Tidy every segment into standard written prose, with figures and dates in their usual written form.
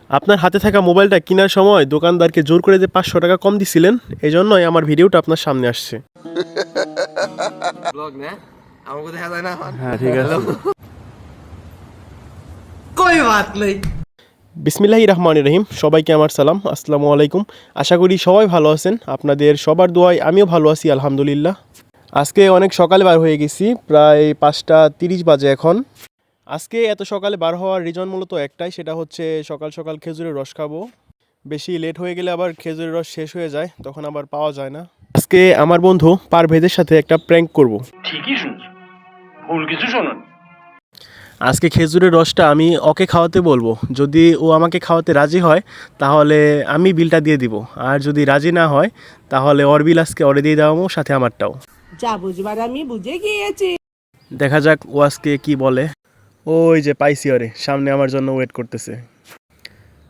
আপনার হাতে থাকা মোবাইলটা কেনার সময় দোকানদারকে জোর করে যে 500 টাকা কম দিছিলেন, এই জন্যই আমার ভিডিওটা আপনার সামনে আসছে। ব্লগ না আমাকে দেখা যায় না এখন। হ্যাঁ ঠিক আছে। कोई बात नहीं। বিসমিল্লাহির রহমানির রহিম। সবাইকে আমার সালাম, আসসালামু আলাইকুম। আশা করি সবাই ভালো আছেন। আপনাদের সবার দোয়ায় আমিও ভালো আছি আলহামদুলিল্লাহ। আজকে অনেক সকালে বার হয়ে গেছি, প্রায় 5টা 30 বাজে এখন। আজকে এত সকালে বার হওয়ার রিজন মূলত একটাই, সেটা হচ্ছে সকাল সকাল খেজুরের রস খাবো। বেশি লেট হয়ে গেলে আবার খেজুরের রস শেষ হয়ে যায়, তখন আবার পাওয়া যায় না। আজকে আমার বন্ধু পারভেজের সাথে একটা প্র্যাঙ্ক করব। ঠিকই শুনছো, ভুল কিছু শোনো। আজকে খেজুরের রসটা আমি ওকে খাওয়াতে বলবো। যদি ও আমাকে খাওয়াতে রাজি হয় তাহলে আমি বিলটা দিয়ে দিব, আর যদি রাজি না হয় তাহলে ওর বিল আজকে ওরে দিয়ে দেওয়াবো, সাথে আমারটাও। যা বুঝবার আমি বুঝে গিয়েছি। দেখা যাক ও আজকে কি বলে। ওই যে পাইছি ওরে, সামনে আমার জন্য ওয়েট করতেছে।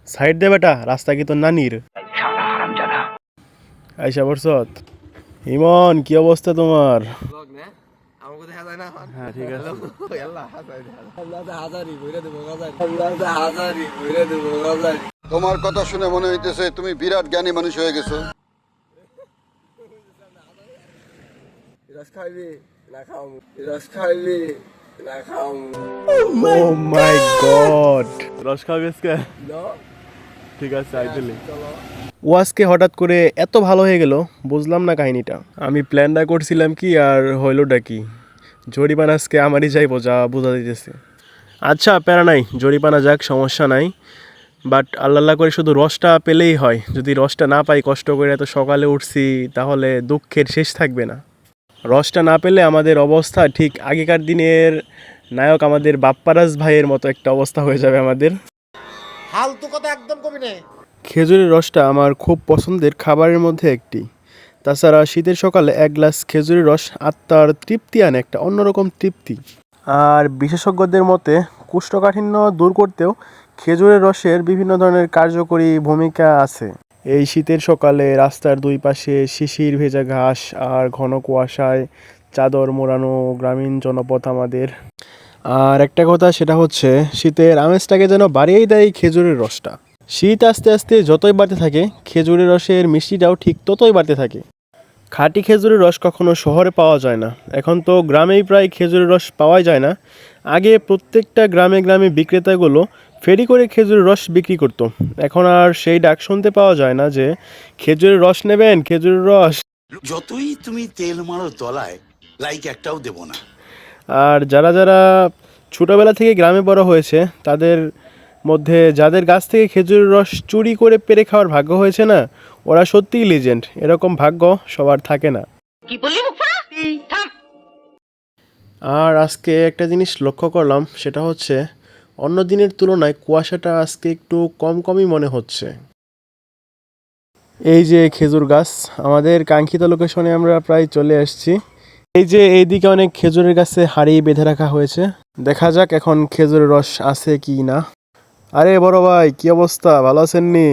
সাইড দে বেটা, রাস্তা কি তোর নানির? শালা হারামজাদা। আইসা বরসত। ইমন, কি অবস্থা তোমার? ব্লগ না আমাকে দেখা যায় না এখন। হ্যাঁ ঠিক আছে। আল্লাহ হাজারি আল্লাহ হাজারি কইরা দেব গাজারি আল্লাহ হাজারি কইরা দেব গাজারি। তোমার কথা শুনে মনে হইতেছে তুমি বিরাট জ্ঞানী মানুষ হয়ে গেছো। রস খাইবি না খাও, রস খাইবি না খাও। ও মাই গড, রস খাবি আজকে? নো ঠিক আছে আইতেলি। ও আজকে হঠাৎ করে এত ভালো হয়ে গেল, বুঝলাম না কাহিনীটা। আমি প্ল্যানটা করছিলাম কি আর হইলোটা কি? জরিমানা আজকে আমারই যাইবো, যা বোঝা দিতেছে। আচ্ছা প্যারা নাই, জরিমানা যাক, সমস্যা নাই। বাট আল্লাহ করে শুধু রসটা পেলেই হয়। যদি রসটা না পাই, কষ্ট করে এত সকালে উঠছি, তাহলে দুঃখের শেষ থাকবে না। রসটা না পেলে আমাদের অবস্থা ঠিক আগেকার দিনের নায়ক আমাদের বাপ্পারাজ ভাইয়ের মতো একটা অবস্থা হয়ে যাবে আমাদের। ফালতু কথা একদম কবি না। খেজুরের রসটা আমার খুব পছন্দের খাবারের মধ্যে একটি। তাছাড়া শীতের সকালে এক গ্লাস খেজুরের রস আত্মার তৃপ্তি আনে, একটা অন্যরকম তৃপ্তি। আর বিশেষজ্ঞদের মতে কোষ্ঠকাঠিন্য দূর করতেও খেজুরের রসের বিভিন্ন ধরনের কার্যকরী ভূমিকা আছে। এই শীতের সকালে রাস্তার দুই পাশে শিশির ভেজা ঘাস আর ঘন কুয়াশায় চাদর মোড়ানো গ্রামীণ জনপথ আমাদের। আর একটা কথা, সেটা হচ্ছে শীতের আমেজটাকে যেন বাড়িয়েই দেয় খেজুরের রসটা। শীত আস্তে আস্তে যতই বাড়তে থাকে, খেজুরের রসের মিষ্টিটাও ঠিক ততই বাড়তে থাকে। খাঁটি খেজুরের রস কখনো শহরে পাওয়া যায় না, এখন তো গ্রামেই প্রায় খেজুরের রস পাওয়াই যায় না। আগে প্রত্যেকটা গ্রামে গ্রামে বিক্রেতাগুলো ফেরি করে খেজুরের রস বিক্রি করতো। এখন আর সেই ডাক শুনতে পাওয়া যায় না যে খেজুরের রস নেবেন, খেজুরের রস। যতই তুমি তেল মারো তলায়, লাইক একটাও দেব না। আর যারা যারা ছোটোবেলা থেকে গ্রামে বড় হয়েছে, তাদের মধ্যে যাদের গাছ থেকে খেজুরের রস চুরি করে পেরে খাওয়ার ভাগ্য হয়েছে না, ওরা সত্যিই লিজেন্ড। এরকম ভাগ্য সবার থাকে না। আর আজকে একটা জিনিস লক্ষ্য করলাম, সেটা হচ্ছে অন্য দিনের তুলনায় কুয়াশাটা আজকে একটু কম কমই মনে হচ্ছে। এই যে খেজুর গাছ, আমাদের কাঙ্ক্ষিত লোকেশনে আমরা প্রায় চলে আসছি। এই যে এইদিকে অনেক খেজুরের গাছে হাড়ি বেঁধে রাখা হয়েছে, দেখা যাক এখন খেজুরের রস আছে কি না। আরে বড় ভাই, কি অবস্থা, ভালো আছেননি?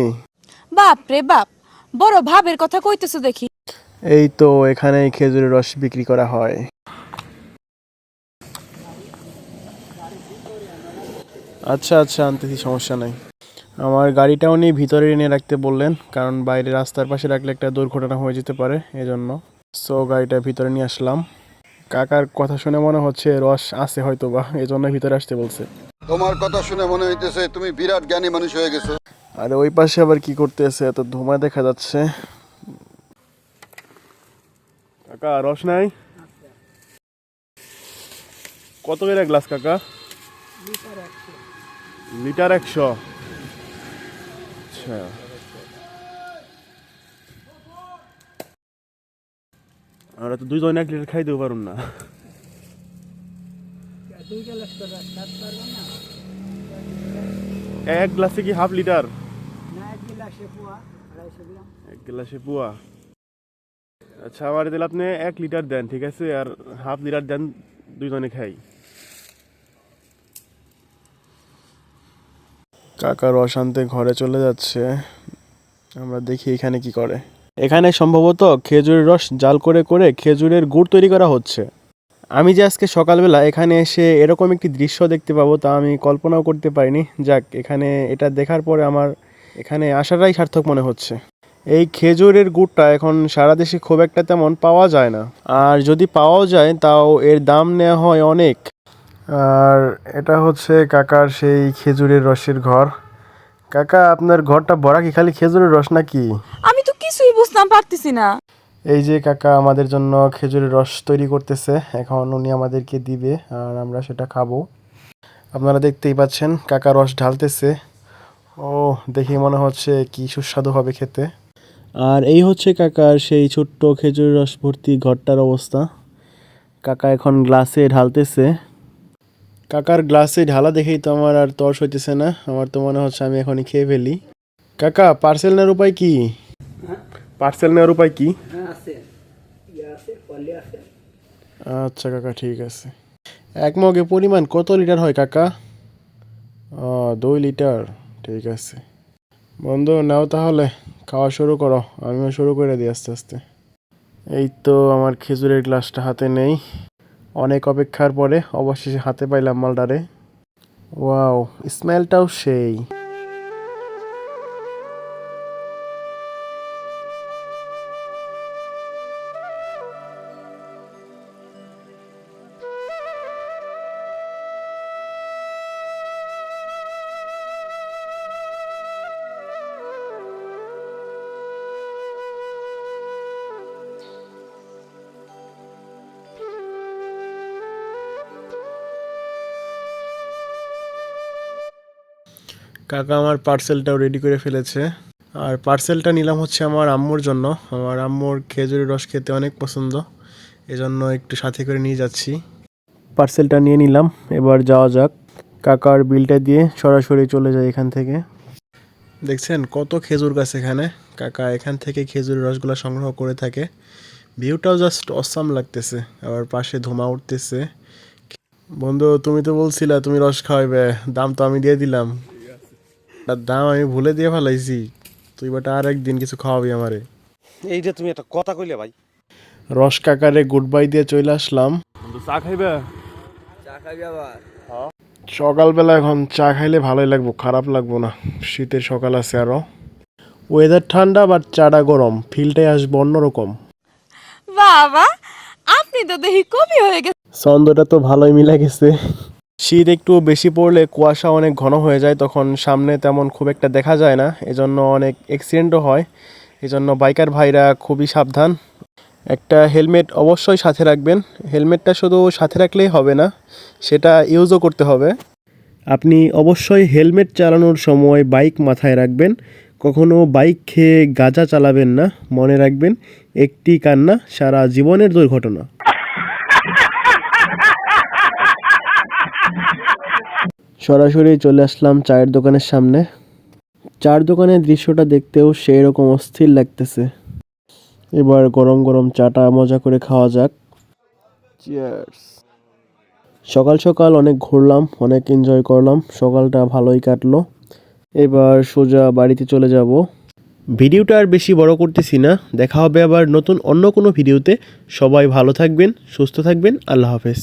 বাপ রে বাপ, বড় ভাবের কথা কইতেছো দেখি। এই তো এখানেই খেজুরের রস বিক্রি করা হয়। আচ্ছা আচ্ছা, আনতেছি, সমস্যা নাই। আমার গাড়িটাও নিয়ে ভিতরে এনে রাখতে বললেন, কারণ বাইরে রাস্তার পাশে রাখলে একটা দুর্ঘটনা হয়ে যেতে পারে, এজন্য। সো গাড়িটা ভিতরে নিয়ে আসলাম। কাকার কথা শুনে মনে হচ্ছে রস আছে হয়তো বা, এজন্য ভিতরে আসতে বলছে। তোমার কথা শুনে মনে হইতেছে তুমি বিরাট জ্ঞানী মানুষ হয়ে গেছো। আর ওই পাশে আবার কি করতেছে, এত ধোঁয়া দেখা যাচ্ছে। কাকা রস নাই? কত করে গ্লাস কাকা? লিটার 100। আচ্ছা, আমরা তো 2 জন 1 লিটার খাইতেও পারুন না। এক গ্লাসে কি হাফ লিটার? এক গ্লাসে পুয়া। আচ্ছা, আমার দিলে আপনি 1 লিটার দেন, ঠিক আছে, আর হাফ লিটার দেন, 2 জনে খাই। কাকা রস আনতে ঘরে চলে যাচ্ছে, আমরা দেখি এখানে কি করে। এখানে সম্ভবত খেজুরের রস জাল করে করে খেজুরের গুড় তৈরি করা হচ্ছে। আমি যে আজকে সকালবেলা এখানে এসে এরকম একটি দৃশ্য দেখতে পাবো তা আমি কল্পনাও করতে পারিনি। যাক, এখানে এটা দেখার পরে আমার এখানে আসাটাই সার্থক মনে হচ্ছে। এই খেজুরের গুড়টা এখন সারা দেশে খুব একটা তেমন পাওয়া যায় না, আর যদি পাওয়াও যায় তাও এর দাম নেওয়া হয় অনেক। আর এটা হচ্ছে কাকার সেই খেজুরের রসের ঘর। কাকা, আপনার ঘরটা ভরা কি খালি খেজুরের রস নাকি? আমি তো কিছুই বুঝতাম পারতেছি না। এই যে কাকা আমাদের জন্য খেজুরের রস তৈরি করতেছে, এখন উনি আমাদেরকে দিবে আর আমরা সেটা খাবো। আপনারা দেখতেই পাচ্ছেন কাকা রস ঢালতেছে। ও, দেখে মনে হচ্ছে কি সুস্বাদু হবে খেতে। আর এই হচ্ছে কাকার সেই ছোট্ট খেজুরের রস ভর্তি ঘরটার অবস্থা। কাকা এখন গ্লাসে ঢালতেছে। কাকার গ্লাসে ঢালা দেখেই তো আমার আর তর্স হইতেছে না, আমার তো মনে হচ্ছে আমি এখনই খেয়ে ফেলি। কাকা, পার্সেল নেওয়ার উপায় কি? পার্সেল নেওয়ার উপায় কি? আচ্ছা কাকা, ঠিক আছে। এক মগে পরিমাণ কত লিটার হয় কাকা? 2 লিটার, ঠিক আছে। বন্ধু, নাও তাহলে, খাওয়া শুরু করো, আমিও শুরু করে দিই আস্তে আস্তে। এই তো আমার খেজুরের গ্লাসটা হাতে নেই। অনেক অপেক্ষার পরে অবশেষে হাতে পাইলাম মালটারে। ওয়াও, স্মেলটাও সেই। কাকা আমার পার্সেলটাও রেডি করে ফেলেছে। আর পার্সেলটা নিলাম হচ্ছে আমার আম্মুর জন্য। আমার আম্মুর খেজুরের রস খেতে অনেক পছন্দ, এজন্য একটু সাথে করে নিয়ে যাচ্ছি। পার্সেলটা নিয়ে নিলাম, এবার যাওয়া যাক। কাকার বিলটা দিয়ে সরাসরি চলে যায় এখান থেকে। দেখছেন কত খেজুর গাছ এখানে। কাকা এখান থেকে খেজুরের রসগুলো সংগ্রহ করে থাকে। ভিউটাও জাস্ট অসাম লাগতেছে, আবার পাশে ধোঁয়া উঠতেছে। বন্ধু, তুমি তো বলছিলা তুমি রস খাওয়াইবে, দাম তো আমি দিয়ে দিলাম। তার দাম আমি ভুলে দিয়ে ফেলাইছি। তুই বাটা আর একদিন কিছু খাওয়াবি আমারে। এইটা তুমি একটা কথা কইলে ভাই। রস কাকারে গুড বাই দিয়ে চলে আসলাম। চা খাইবি আবার? সকালবেলা এখন চা খাইলে ভালোই লাগবো, খারাপ লাগবো না। শীতের সকাল আছে আরো, ওয়েদার ঠান্ডা বাট চাটা গরম, ফিলটাই আসবে অন্যরকম। বাবা, আপনি তো দেখি কবি হয়ে গেছে। ছন্দটা তো ভালোই মিলে গেছে। শীত একটু বেশি পড়লে কুয়াশা অনেক ঘন হয়ে যায়, তখন সামনে তেমন খুব একটা দেখা যায় না, এজন্য অনেক অ্যাক্সিডেন্টও হয়। এজন্য বাইকার ভাইরা খুবই সাবধান। একটা হেলমেট অবশ্যই সাথে রাখবেন। হেলমেটটা শুধু সাথে রাখলেই হবে না, সেটা ইউজও করতে হবে। আপনি অবশ্যই হেলমেট চালানোর সময় বাইক মাথায় রাখবেন। কখনো বাইক খেয়ে গাঁজা চালাবেন না, মনে রাখবেন একটি কান্না সারা জীবনের দুর্ঘটনা। সরাসরি চলে আসলাম চায়ের দোকানের সামনে। চায়ের দোকানের দৃশ্যটা দেখতেও সেই রকম অস্থির লাগতেছে। এবার গরম গরম চাটা মজা করে খাওয়া যাক। চিয়ার্স। সকাল সকাল অনেক ঘুরলাম, অনেক এনজয় করলাম, সকালটা ভালোই কাটলো। এবার সোজা বাড়িতে চলে যাব। ভিডিওটা আর বেশি বড় করতেছি না, দেখা হবে আবার নতুন অন্য কোনো ভিডিওতে। সবাই ভালো থাকবেন, সুস্থ থাকবেন, আল্লাহ হাফেজ।